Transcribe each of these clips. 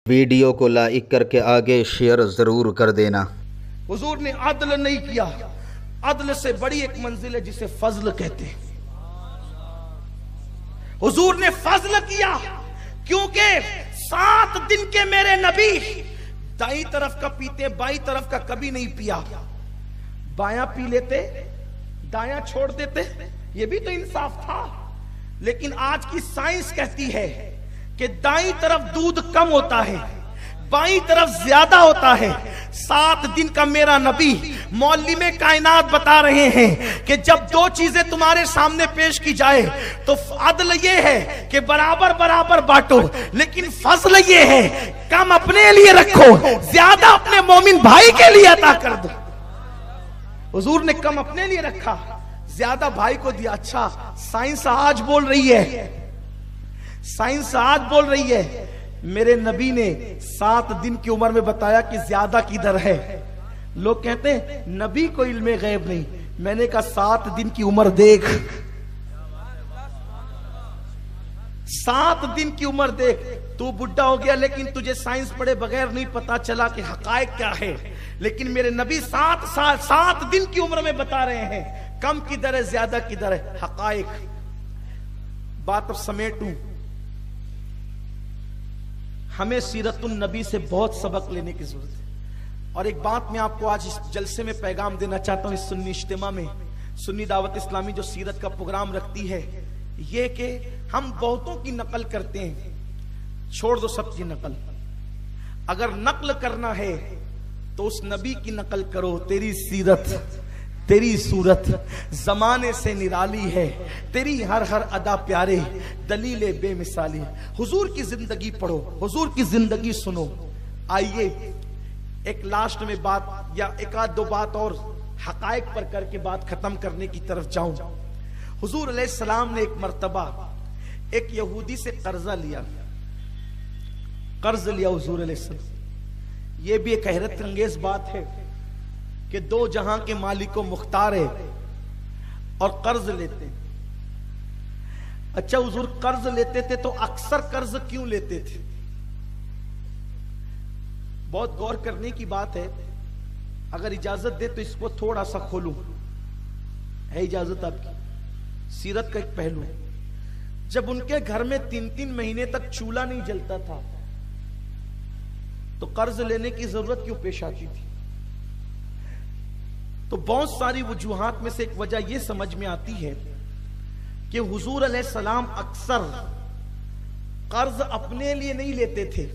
Video को like करके आगे शेयर जरूर कर देना। हुजूर ने अदल नहीं किया। अदल से बड़ी एक मंजिल है जिसे फजल कहते हैं। हुजूर ने फजल किया क्योंकि 7 दिन के मेरे नबी दाई तरफ का पीते बाई तरफ का कभी नहीं पिया। बायां पी लेते दायां छोड़ देते, ये भी तो इंसाफ था। लेकिन आज की साइंस कहती है कि दाई तरफ दूध कम होता है, बाईं तरफ ज्यादा होता है। 7 दिन का मेरा नबी मौलिम कायनात बता रहे हैं कि जब 2 चीजें तुम्हारे सामने पेश की जाए तो अदल ये है कि बराबर बराबर बांटो, लेकिन फजल ये है कम अपने लिए रखो, ज्यादा अपने मोमिन भाई के लिए अता कर दो। हुजूर ने कम अपने लिए रखा, ज्यादा भाई को दिया। अच्छा, साइंस आज बोल रही है, साइंस आज बोल रही है मेरे नबी ने 7 दिन की उम्र में बताया कि ज्यादा किधर है। लोग कहते हैं नबी को इल्मे गैब नहीं। मैंने कहा 7 दिन की उम्र देख, 7 दिन की उम्र देख। तू बुढ़ा हो गया लेकिन तुझे साइंस पढ़े बगैर नहीं पता चला कि हकायक क्या है। लेकिन मेरे नबी 7 दिन की उम्र में बता रहे हैं कम किधर है ज्यादा किधर है, हकायक। बात अब समेटूं, हमें सीरतुन नबी से बहुत सबक लेने की जरूरत है। और एक बात मैं आपको आज इस जलसे में पैगाम देना चाहता हूं। इस सुन्नी इज्तिमा में सुन्नी दावत इस्लामी जो सीरत का प्रोग्राम रखती है, ये कि हम बहुतों की नकल करते हैं। छोड़ दो सबकी नकल। अगर नकल करना है तो उस नबी की नकल करो। तेरी सीरत तेरी सूरत जमाने से निराली है, तेरी हर हर अदा प्यारे, दलीले बेमिसाली। हुजूर की जिंदगी पढ़ो, हुजूर की जिंदगी सुनो। आइए एक लास्ट में बात या एक आध 2 बात और हकायक पर करके बात खत्म करने की तरफ जाऊं। हुजूर अलैहिस्सलाम ने एक मर्तबा एक यहूदी से कर्जा लिया, कर्ज लिया हुजूर अलैहिस्सलाम। यह भी एक हैरत अंगेज बात है कि 2 जहां के मालिक को मुख्तार है और कर्ज लेते। अच्छा, हुजूर कर्ज लेते थे तो अक्सर कर्ज क्यों लेते थे? बहुत गौर करने की बात है। अगर इजाजत दे तो इसको थोड़ा सा खोलूं, है इजाजत आपकी? सीरत का एक पहलू, जब उनके घर में 3-3 महीने तक चूल्हा नहीं जलता था तो कर्ज लेने की जरूरत क्यों पेश आती थी? तो बहुत सारी वजूहात में से एक वजह यह समझ में आती है कि हुजूर अलैहिस्सलाम अक्सर कर्ज अपने लिए नहीं लेते थे,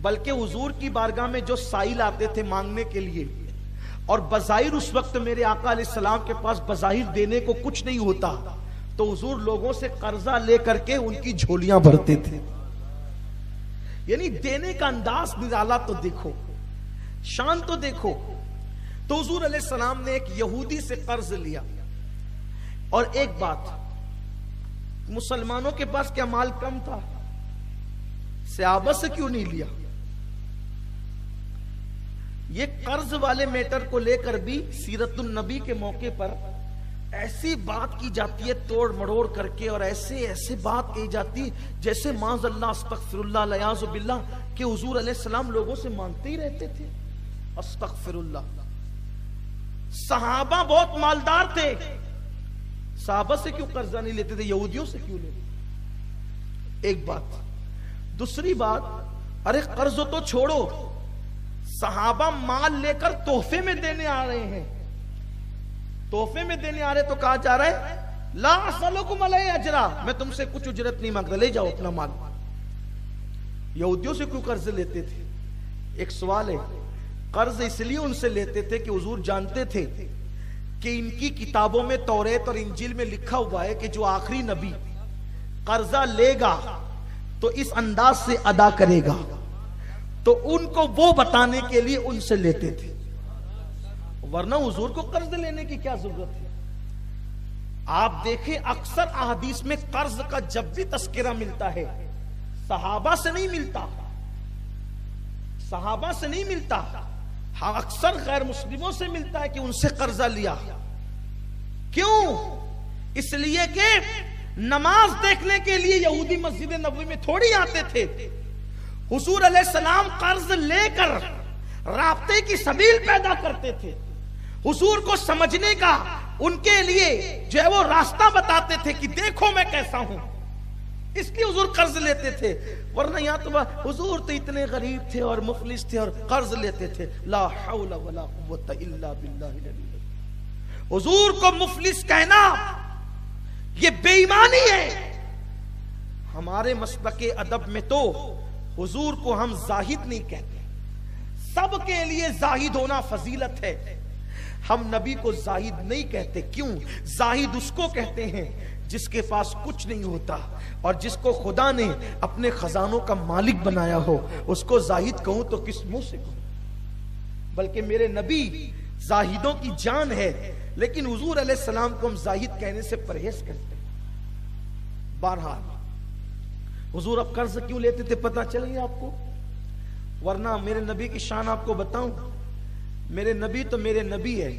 बल्कि हुजूर की बारगाह में जो साइल आते थे मांगने के लिए, और बज़ाहिर उस वक्त मेरे आका अलैहिस्सलाम के पास बज़ाहिर देने को कुछ नहीं होता, तो हुजूर लोगों से कर्जा लेकर के उनकी झोलियां भरते थे। यानी देने का अंदाज निराला तो देखो, शान तो देखो। तो हुजूर अलैहिस्सलाम ने एक यहूदी से कर्ज लिया। और एक बात, मुसलमानों के पास क्या माल कम था? सहाबा से क्यों नहीं लिया? ये कर्ज वाले मैटर को लेकर भी सीरतुन नबी के मौके पर ऐसी बात की जाती है तोड़ मड़ोड़ करके, और ऐसे बात कही जाती जैसे माज़अल्लाह अस्तगफिरुल्लाह लियाज़ु बिल्लाह कि हुजूर अलैहिस्सलाम लोगों से मांगते ही रहते थे। अस्तगफिरुल्लाह। सहाबा बहुत मालदार थे, सहाबा से क्यों कर्जा नहीं लेते थे? यहूदियों से क्यों लेते? एक बात। दूसरी बात, अरे कर्ज तो छोड़ो, सहाबा माल लेकर तोहफे में देने आ रहे हैं। तोहफे में देने आ रहे तो कहा जा रहा है ला असलुकुम अलैहि अजरा, मैं तुमसे कुछ उजरत नहीं मांगता, ले जाओ अपना माल। यहूदियों से क्यों कर्ज लेते थे? एक सवाल है। कर्ज इसलिए उनसे लेते थे कि हुजूर जानते थे कि इनकी किताबों में तौरेत और इंजील में लिखा हुआ है कि जो आखिरी नबी कर्जा लेगा तो इस अंदाज से अदा करेगा, तो उनको वो बताने के लिए उनसे लेते थे। वरना हुजूर को कर्ज लेने की क्या जरूरत है? आप देखें अक्सर अहदीस में कर्ज का जब भी तस्करा मिलता है सहाबा से नहीं मिलता, सहाबा से नहीं मिलता, हाँ अक्सर गैर मुस्लिमों से मिलता है कि उनसे कर्जा लिया। क्यों? इसलिए कि नमाज देखने के लिए यहूदी मस्जिद नबवी में थोड़ी आते थे। हुजूर अलैहिस्सलाम कर्ज लेकर राब्ते की सबील पैदा करते थे। हुजूर को समझने का उनके लिए जो है वो रास्ता बताते थे कि देखो मैं कैसा हूं, इसलिए हुजूर कर्ज लेते थे। वरना यहां तो हुजूर तो इतने गरीब थे और मुफलिस थे और कर्ज लेते थे। ला हौला वला कुव्वता इल्ला बिल्लाहिल अली। हुजूर को मुफलिस कहना ये बेईमानी है। हमारे मसलके अदब में तो हुजूर को हम जाहिद नहीं कहते, सबके लिए जाहिद होना फजीलत है। हम नबी को जाहिद नहीं कहते। क्यों? जाहिद उसको कहते हैं जिसके पास कुछ नहीं होता और जिसको खुदा ने अपने खजानों का मालिक बनाया हो, उसको जाहिद कहूं तो किस मुंह से कहूं? बल्कि मेरे नबी जाहिदों की जान है, लेकिन हुजूर अलैहिस्सलाम को हम जाहिद कहने से परहेज करते हैं। बहरहाल हुजूर अब कर्ज क्यों लेते थे पता चल गया आपको। वरना मेरे नबी की शान आपको बताऊं, मेरे नबी तो मेरे नबी है।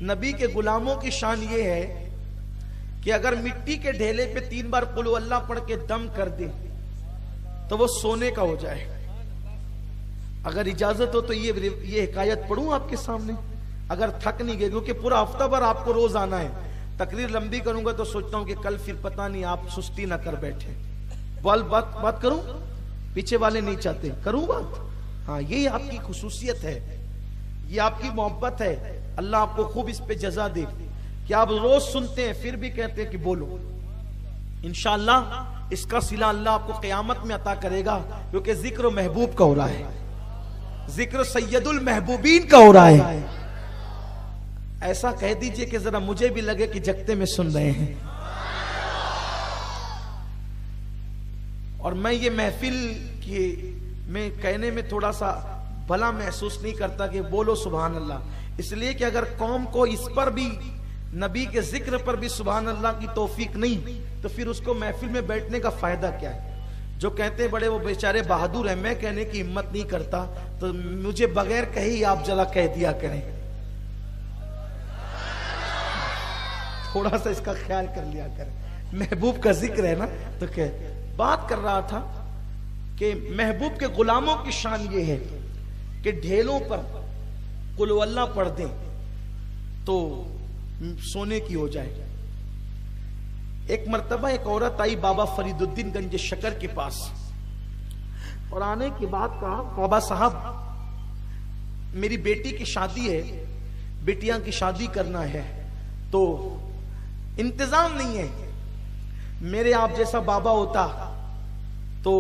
नबी के गुलामों की शान ये है कि अगर मिट्टी के ढेले पे 3 बार कुल अल्लाह पढ़ के दम कर दे तो वो सोने का हो जाए। अगर इजाजत हो तो ये हिकायत पढ़ूं आपके सामने, अगर थक नहीं गए, क्योंकि पूरा हफ्ता भर आपको रोज आना है। तकरीर लंबी करूंगा तो सोचता हूं कि कल फिर पता नहीं आप सुस्ती ना कर बैठे। बात करूं, पीछे वाले नहीं चाहते, करूं बात। हाँ, यही आपकी खुसूसियत है, ये आपकी मोहब्बत है। अल्लाह आपको खूब इस पे जजा दे कि आप रोज सुनते हैं फिर भी कहते हैं कि बोलो। इंशाअल्लाह इसका सिला अल्लाह आपको क़यामत में अता करेगा, क्योंकि जिक्र महबूब का हो रहा है, जिक्र सैयदुल महबूबीन का हो रहा है। ऐसा कह दीजिए कि जरा मुझे भी लगे कि जगते में सुन रहे हैं। और मैं ये महफिल की में कहने में थोड़ा सा भला महसूस नहीं करता कि बोलो सुभान अल्लाह, इसलिए कि अगर कौम को इस पर भी, नबी के जिक्र पर भी सुभान अल्लाह की तौफीक नहीं, तो फिर उसको महफिल में बैठने का फायदा क्या है। जो कहते हैं बड़े वो बेचारे बहादुर हैं, मैं कहने की हिम्मत नहीं करता, तो मुझे बगैर कहे ही आप जरा कह दिया करें, थोड़ा सा इसका ख्याल कर लिया करें। महबूब का जिक्र है ना, तो क्या बात कर रहा था कि महबूब के गुलामों की शान ये है कि ढेलों पर कुल अल्लाह पढ़ दें तो सोने की हो जाए। एक मर्तबा एक औरत आई बाबा फरीदुद्दीन गंज शकर के पास, और आने के बाद कहा, बाबा साहब मेरी बेटी की शादी है, बेटियां की शादी करना है, तो इंतजाम नहीं है। मेरे आप जैसा बाबा होता तो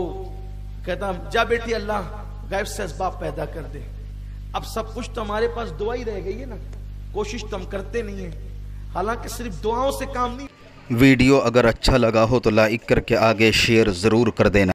कहता, जा बेटी अल्लाह गैब से असबाब पैदा कर दे। अब सब कुछ तो हमारे पास दुआ ही रह गई है ना, कोशिश तो हम करते नहीं है। हालांकि सिर्फ दुआओं से काम नहीं। वीडियो अगर अच्छा लगा हो तो लाइक करके आगे शेयर ज़रूर कर देना।